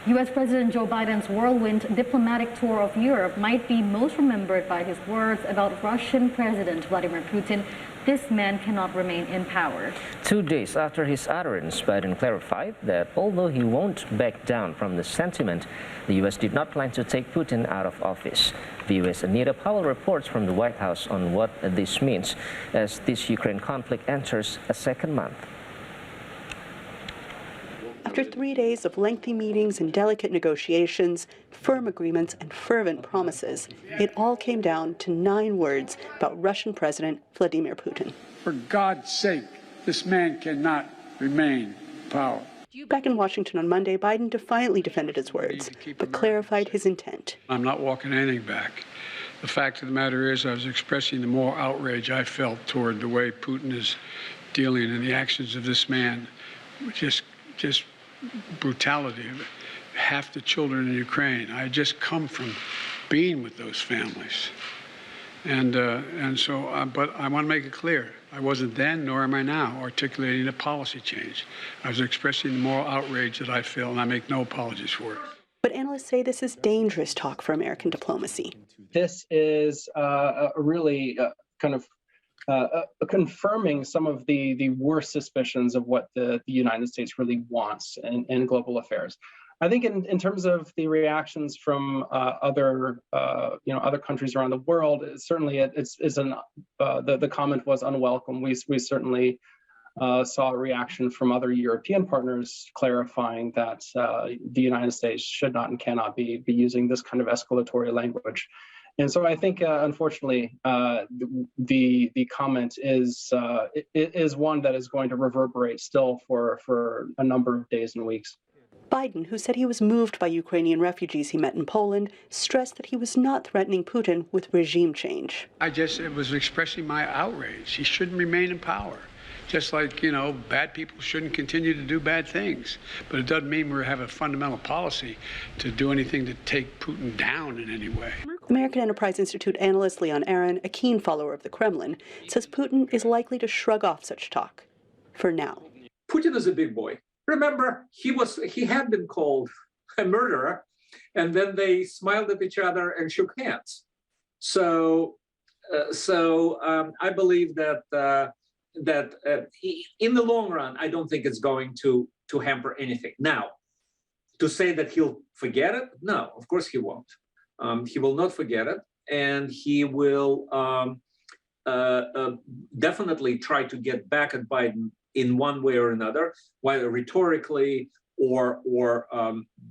U.S. President Joe Biden's whirlwind diplomatic tour of Europe might be most remembered by his words about Russian President Vladimir Putin. This man cannot remain in power. 2 days after his utterance, Biden clarified that although he won't back down from the sentiment, the U.S. did not plan to take Putin out of office. VOA's Anita Powell reports from the White House on what this means as this Ukraine conflict enters a second month. After 3 days of lengthy meetings and delicate negotiations, firm agreements and fervent promises, it all came down to 9 words about Russian President Vladimir Putin. For God's sake, this man cannot remain in power. Back in Washington on Monday, Biden defiantly defended his words, but clarified his intent. I'm not walking anything back. The fact of the matter is I was expressing the moral outrage I felt toward the way Putin is dealing and the actions of this man. Just brutality of half the children in Ukraine. I just come from being with those families. But I want to make it clear, I wasn't then, nor am I now, articulating a policy change. I was expressing the moral outrage that I feel, and I make no apologies for it. But analysts say this is dangerous talk for American diplomacy. This is confirming some of the worst suspicions of what the United States really wants in global affairs. I think in terms of the reactions from other countries around the world, certainly the comment was unwelcome. We certainly saw a reaction from other European partners clarifying that the United States should not and cannot be using this kind of escalatory language. And so I think, unfortunately, the comment is one that is going to reverberate still for a number of days and weeks. Biden, who said he was moved by Ukrainian refugees he met in Poland, stressed that he was not threatening Putin with regime change. I just was expressing my outrage. He shouldn't remain in power. Just like, bad people shouldn't continue to do bad things. But it doesn't mean we have a fundamental policy to do anything to take Putin down in any way. American Enterprise Institute analyst Leon Aron, a keen follower of the Kremlin, says Putin is likely to shrug off such talk, for now. Putin is a big boy. Remember, he had been called a murderer, and then they smiled at each other and shook hands. So I believe that in the long run, I don't think it's going to hamper anything. Now, to say that he'll forget it, no, of course he won't. He will not forget it, and he will definitely try to get back at Biden in one way or another, whether rhetorically or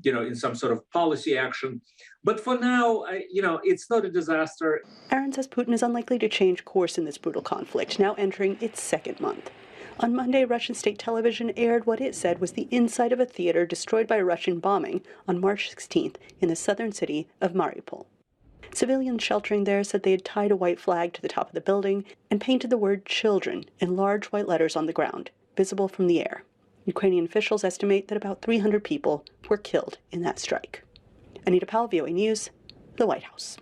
in some sort of policy action. But for now, it's not a disaster. Aron says Putin is unlikely to change course in this brutal conflict, now entering its second month. On Monday, Russian state television aired what it said was the inside of a theater destroyed by a Russian bombing on March 16th in the southern city of Mariupol. Civilians sheltering there said they had tied a white flag to the top of the building and painted the word children in large white letters on the ground, visible from the air. Ukrainian officials estimate that about 300 people were killed in that strike. Anita Powell, VOA News, the White House.